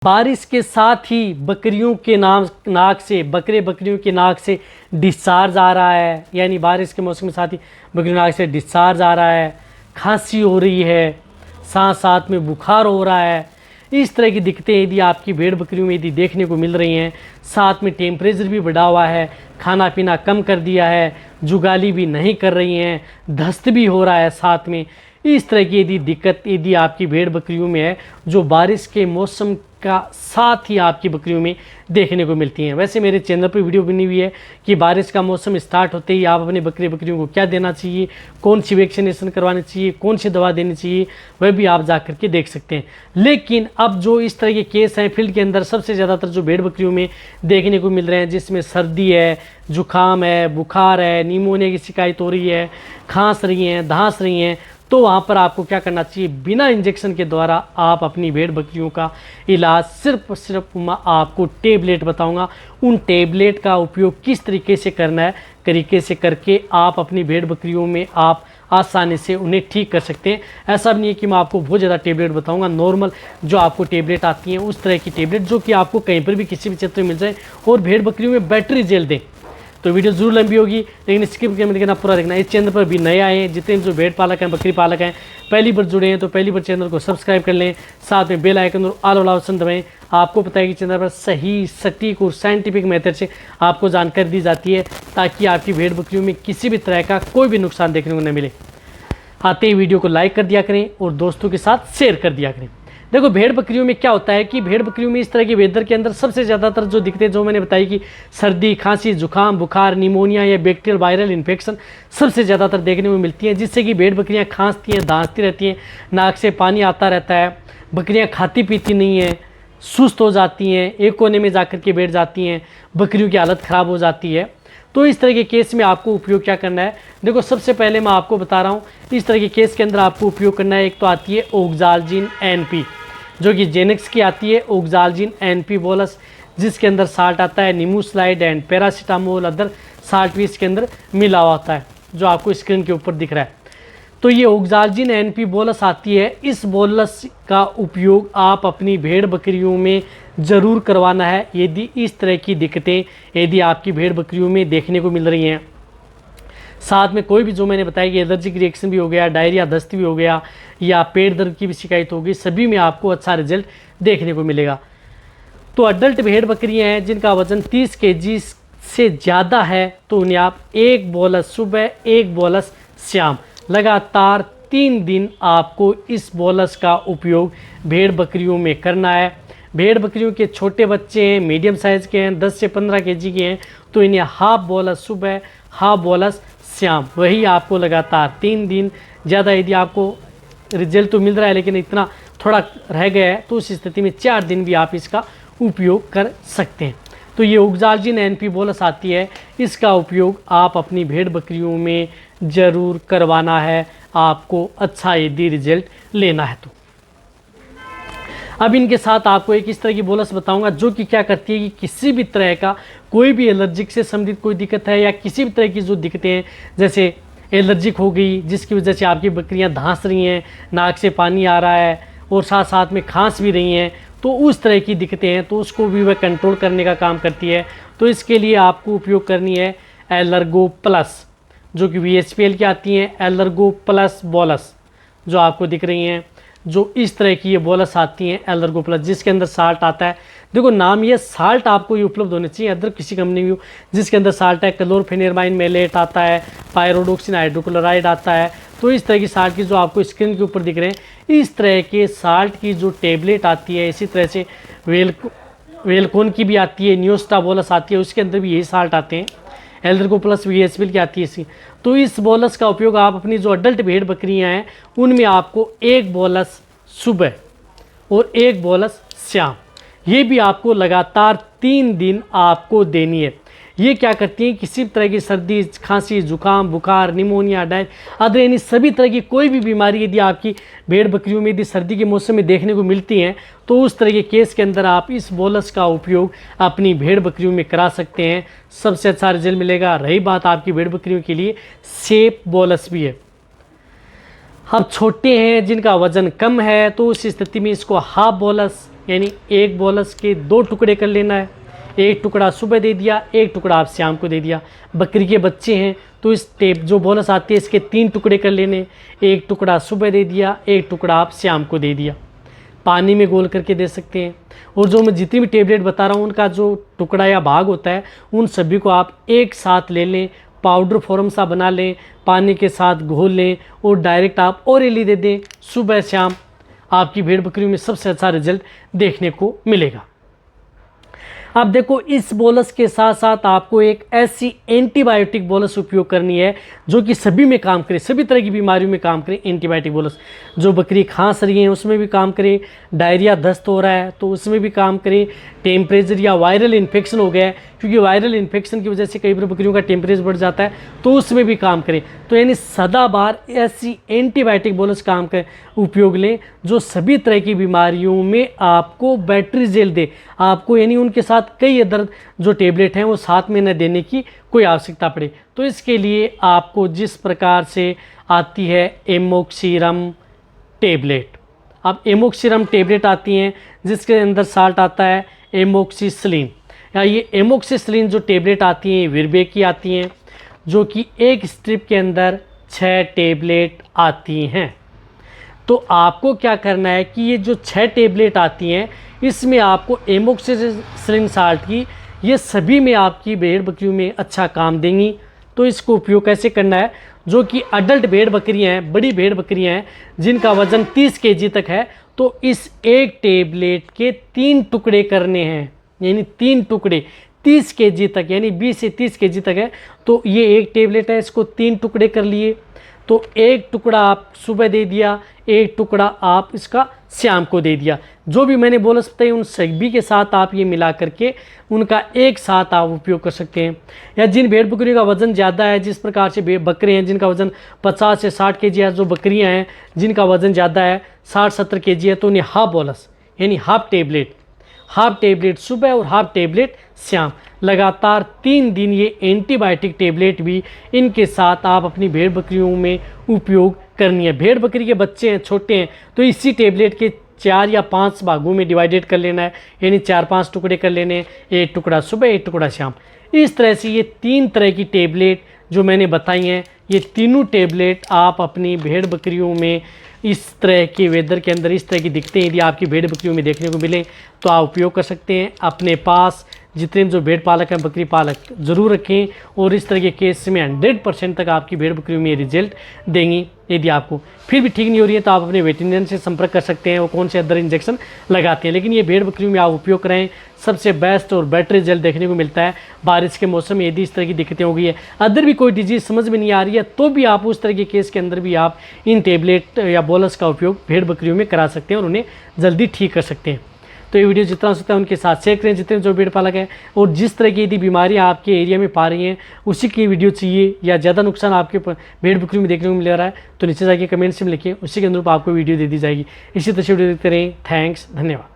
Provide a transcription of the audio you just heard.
बारिश के साथ ही बकरियों के नाक से बकरियों के नाक से डिस्चार्ज आ रहा है, यानी बारिश के मौसम के साथ ही बकरियों के नाक से डिस्चार्ज आ रहा है, खांसी हो रही है, साथ साथ में बुखार हो रहा है। इस तरह की दिक्कतें यदि आपकी भेड़ बकरियों में यदि देखने को मिल रही हैं, साथ में टेम्परेचर भी बढ़ा हुआ है, खाना पीना कम कर दिया है, जुगाली भी नहीं कर रही हैं, दस्त भी हो रहा है साथ में, इस तरह की यदि दिक्कत यदि आपकी भेड़ बकरियों में है, जो बारिश के मौसम का साथ ही आपकी बकरियों में देखने को मिलती हैं। वैसे मेरे चैनल पर वीडियो बनी हुई है कि बारिश का मौसम स्टार्ट होते ही आप अपने बकरियों को क्या देना चाहिए, कौन सी वैक्सीनेशन करवानी चाहिए, कौन सी दवा देनी चाहिए, वह भी आप जा करके देख सकते हैं। लेकिन अब जो इस तरह के केस हैं फील्ड के अंदर, सबसे ज़्यादातर जो भेड़ बकरियों में देखने को मिल रहे हैं, जिसमें सर्दी है, जुकाम है, बुखार है, निमोनिया की शिकायत हो रही है, खांस रही हैं, धांस रही हैं, तो वहाँ पर आपको क्या करना चाहिए, बिना इंजेक्शन के द्वारा आप अपनी भेड़ बकरियों का इलाज सिर्फ मैं आपको टेबलेट बताऊंगा। उन टेबलेट का उपयोग किस तरीके से करना है, तरीके से करके आप अपनी भेड़ बकरियों में आप आसानी से उन्हें ठीक कर सकते हैं। ऐसा भी नहीं है कि मैं आपको बहुत ज़्यादा टेबलेट बताऊंगा, नॉर्मल जो आपको टेबलेट आती हैं उस तरह की टेबलेट जो कि आपको कहीं पर भी किसी भी क्षेत्र में मिल जाए, और भेड़ बकरियों में बैटरी जेल दें। तो वीडियो जरूर लंबी होगी, लेकिन स्किप करके देखना, पूरा देखना। इस चैनल पर भी नए आए हैं, जितने जो भेड़ पालक हैं, बकरी पालक हैं, पहली बार जुड़े हैं तो पहली बार चैनल को सब्सक्राइब कर लें, साथ में बेल आइकन और ऑल वाला ऑप्शन दबाएं। आपको पता है कि चैनल पर सही, सटीक और साइंटिफिक मेथड से आपको जानकारी दी जाती है, ताकि आपकी भेड़ बकरियों में किसी भी तरह का कोई भी नुकसान देखने को न मिले। आते ही वीडियो को लाइक कर दिया करें और दोस्तों के साथ शेयर कर दिया करें। देखो, भेड़ बकरियों में क्या होता है कि भेड़ बकरियों में इस तरह के वेदर के अंदर सबसे ज़्यादातर जो दिक्कतें जो मैंने बताई कि सर्दी, खांसी, जुकाम, बुखार, निमोनिया या बैक्टीरियल वायरल इन्फेक्शन सबसे ज़्यादातर देखने को मिलती हैं, जिससे कि भेड़ बकरियां खांसती हैं, दांतती रहती हैं, नाक से पानी आता रहता है, बकरियां खाती पीती नहीं हैं, सुस्त हो जाती हैं, एक कोने में जा कर के बैठ जाती हैं, बकरियों की हालत ख़राब हो जाती है। तो इस तरह के केस में आपको उपयोग क्या करना है, देखो सबसे पहले मैं आपको बता रहा हूँ, इस तरह के केस के अंदर आपको उपयोग करना है। एक तो आती है ओक्साल्जिन NP, जो कि जेनेक्स की आती है, ओक्साल्जिन NP बोलस, जिसके अंदर साल्ट आता है निमोस्लाइड एंड पैरासीटामोल, अदर साल्ट भी इसके अंदर मिला हुआ होता है, जो आपको स्क्रीन के ऊपर दिख रहा है। तो ये ओक्साल्जिन NP बोलस आती है, इस बोलस का उपयोग आप अपनी भेड़ बकरियों में ज़रूर करवाना है यदि इस तरह की दिक्कतें यदि आपकी भेड़ बकरियों में देखने को मिल रही हैं। साथ में कोई भी जो मैंने बताया कि एलर्जिक रिएक्शन भी हो गया, डायरिया, दस्त भी हो गया, या पेट दर्द की भी शिकायत होगी, सभी में आपको अच्छा रिजल्ट देखने को मिलेगा। तो अडल्ट भेड़ बकरियां हैं जिनका वज़न 30 kg से ज़्यादा है, तो उन्हें आप एक बोलस सुबह, एक बोलस शाम, लगातार 3 दिन आपको इस बोलस का उपयोग भेड़ बकरियों में करना है। भेड़ बकरियों के छोटे बच्चे हैं, मीडियम साइज़ के हैं, 10 से 15 kg के हैं, तो इन्हें हाफ बोलस सुबह, हाफ बोलस शाम, वही आपको लगातार 3 दिन। ज़्यादा यदि आपको रिजल्ट तो मिल रहा है लेकिन इतना थोड़ा रह गया है, तो उस स्थिति में 4 दिन भी आप इसका उपयोग कर सकते हैं। तो ये ओक्साल्जिन NP बोलस आती है, इसका उपयोग आप अपनी भेड़ बकरियों में ज़रूर करवाना है, आपको अच्छा यदि रिजल्ट लेना है तो। अब इनके साथ आपको एक इस तरह की बोलस बताऊंगा जो कि क्या करती है कि किसी भी तरह का कोई भी एलर्जिक से संबंधित कोई दिक्कत है, या किसी भी तरह की जो दिक्कतें हैं, जैसे एलर्जिक हो गई जिसकी वजह से आपकी बकरियां धांस रही हैं, नाक से पानी आ रहा है और साथ साथ में खांस भी रही हैं, तो उस तरह की दिक्कतें हैं, तो उसको भी वह कंट्रोल करने का काम करती है। तो इसके लिए आपको उपयोग करनी है एलर्गो प्लस, जो कि VHPL की आती हैं, एलर्गो प्लस बोलस जो आपको दिख रही हैं, जो इस तरह की ये बोलस आती हैं एलर्गो प्लस, जिसके अंदर साल्ट आता है। देखो नाम ये साल्ट आपको ये उपलब्ध होने चाहिए, अदर किसी कंपनी में, जिसके अंदर साल्ट है, क्लोरफेनिरमाइन मेलेट आता है, पायरोडोक्सिन हाइड्रोक्लोराइड आता है। तो इस तरह की साल्ट की जो आपको स्क्रीन के ऊपर दिख रहे हैं, इस तरह के साल्ट की जो टेबलेट आती है, इसी तरह से वेलकोन की भी आती है, न्यूस्टा बोलस आती है, उसके अंदर भी यही साल्ट आते हैं, एलर्गो प्लस VHPL की आती है इसी। तो इस बोलस का उपयोग आप अपनी जो अडल्ट भेड़ बकरियां हैं उनमें आपको एक बोलस सुबह और एक बोलस शाम, ये भी आपको लगातार 3 दिन आपको देनी है। ये क्या करती हैं, किसी भी तरह की सर्दी, खांसी, जुकाम, बुखार, निमोनिया, डायरिया, आदि यानी सभी तरह की कोई भी बीमारी यदि आपकी भेड़ बकरियों में यदि सर्दी के मौसम में देखने को मिलती हैं, तो उस तरह के केस के अंदर आप इस बोलस का उपयोग अपनी भेड़ बकरियों में करा सकते हैं, सबसे अच्छा रिजल्ट मिलेगा। रही बात आपकी भेड़ बकरियों के लिए सेफ बोलस भी है। अब छोटे हैं जिनका वज़न कम है, तो उस स्थिति में इसको हाफ बोलस यानी एक बोलस के 2 टुकड़े कर लेना है। एक टुकड़ा सुबह दे दिया, एक टुकड़ा आप शाम को दे दिया। बकरी के बच्चे हैं तो इस जो बोलस आती है इसके 3 टुकड़े कर लेने, एक टुकड़ा सुबह दे दिया, एक टुकड़ा आप शाम को दे दिया। पानी में घोल करके दे सकते हैं। और जो मैं जितनी भी टेबलेट बता रहा हूँ उनका जो टुकड़ा या भाग होता है उन सभी को आप एक साथ ले लें, पाउडर फॉर्म सा बना लें, पानी के साथ घोल लें और डायरेक्ट आप ओरली दे दें सुबह शाम। आपकी भेड़ बकरियों में सबसे अच्छा रिजल्ट देखने को मिलेगा। अब देखो, इस बोलस के साथ साथ आपको एक ऐसी एंटीबायोटिक बोलस उपयोग करनी है जो कि सभी में काम करे, सभी तरह की बीमारियों में काम करे। एंटीबायोटिक बोलस जो बकरी खांस रही है उसमें भी काम करे, डायरिया दस्त हो रहा है तो उसमें भी काम करे, टेम्परेचर या वायरल इन्फेक्शन हो गया है, क्योंकि वायरल इन्फेक्शन की वजह से कई बार बकरियों का टेम्परेचर बढ़ जाता है तो उसमें भी काम करे। तो यानी सदाबार ऐसी एंटीबायोटिक बोलस काम कर उपयोग लें जो सभी तरह की बीमारियों में आपको बैटरी जेल दे। आपको यानी उनके साथ कई अदर जो टेबलेट हैं वो साथ में न देने की कोई आवश्यकता पड़े। तो इसके लिए आपको जिस प्रकार से आती है एमोक्सिरम टेबलेट, अब एमोक्सिरम टेबलेट आती हैं जिसके अंदर साल्ट आता है एमोक्सिसिलिन, या ये एमोक्सिसिलिन जो टेबलेट आती हैं विरबे की आती हैं, जो कि एक स्ट्रिप के अंदर 6 टेबलेट आती हैं। तो आपको क्या करना है कि ये जो 6 टेबलेट आती हैं इसमें आपको एमोक्सिसिलिन साल्ट की ये सभी में आपकी भेड़ बकरियों में अच्छा काम देंगी। तो इसको उपयोग कैसे करना है, जो कि अडल्ट भेड़ बकरियां हैं, बड़ी भेड़ बकरियां हैं जिनका वज़न 30 केजी तक है, तो इस एक टेबलेट के 3 टुकड़े करने हैं, यानी 3 टुकड़े 30 केजी तक, यानी 20 से 30 केजी तक है। तो ये एक टेबलेट है, इसको 3 टुकड़े कर लिए। तो एक टुकड़ा आप सुबह दे दिया, एक टुकड़ा आप इसका शाम को दे दिया। जो भी मैंने बोला सकते हैं उन सभी के साथ आप ये मिला करके उनका एक साथ आप उपयोग कर सकते हैं। या जिन भेड़ बकरियों का वज़न ज़्यादा है, जिस प्रकार से बकरे हैं जिनका वज़न 50 से 60 केजी है, जो बकरियां हैं जिनका वज़न ज़्यादा है 60-70 केजी है, तो उन्हें हाफ बोलस यानी हाफ टेबलेट सुबह और हाफ टेबलेट शाम, लगातार 3 दिन ये एंटीबायोटिक टेबलेट भी इनके साथ आप अपनी भेड़ बकरियों में उपयोग करनी है। भेड़ बकरी के बच्चे हैं, छोटे हैं, तो इसी टेबलेट के 4 या 5 भागों में डिवाइडेड कर लेना है, यानी 4-5 टुकड़े कर लेने हैं, एक टुकड़ा सुबह एक टुकड़ा शाम। इस तरह से ये 3 तरह की टेबलेट जो मैंने बताई हैं, ये तीनों टेबलेट आप अपनी भेड़ बकरियों में इस तरह के वेदर के अंदर इस तरह की दिखते हैं यदि आपकी भेड़ बकरियों में देखने को मिले तो आप उपयोग कर सकते हैं। अपने पास जितने जो भेड़ पालक हैं, बकरी पालक ज़रूर रखें और इस तरह के केस में 100% तक आपकी भेड़ बकरियों में रिजल्ट देंगी। यदि आपको फिर भी ठीक नहीं हो रही है तो आप अपने वेटरनरी से संपर्क कर सकते हैं, वो कौन से अदर इंजेक्शन लगाते हैं। लेकिन ये भेड़ बकरियों में आप उपयोग करें, सबसे बेस्ट और बेटर रिजल्ट देखने को मिलता है। बारिश के मौसम में यदि इस तरह की दिक्कतें हो गई है, अदर भी कोई डिजीज़ समझ में नहीं आ रही है, तो भी आप उस तरह के केस के अंदर भी आप इन टेबलेट या बोलस का उपयोग भेड़ बकरियों में करा सकते हैं और उन्हें जल्दी ठीक कर सकते हैं। तो ये वीडियो जितना हो सकता है उनके साथ शेयर करें, जितने जो भेड़ पालक हैं, और जिस तरह की यदि बीमारियां आपके एरिया में पा रही हैं उसी की वीडियो चाहिए या ज़्यादा नुकसान आपके भेड़ बकरियों में देखने को मिल रहा है तो नीचे जाके कमेंट्स में लिखिए, उसी के अनुरूप आपको वीडियो दे दी जाएगी। इसी तरह से वीडियो देखते रहें। थैंक्स, धन्यवाद।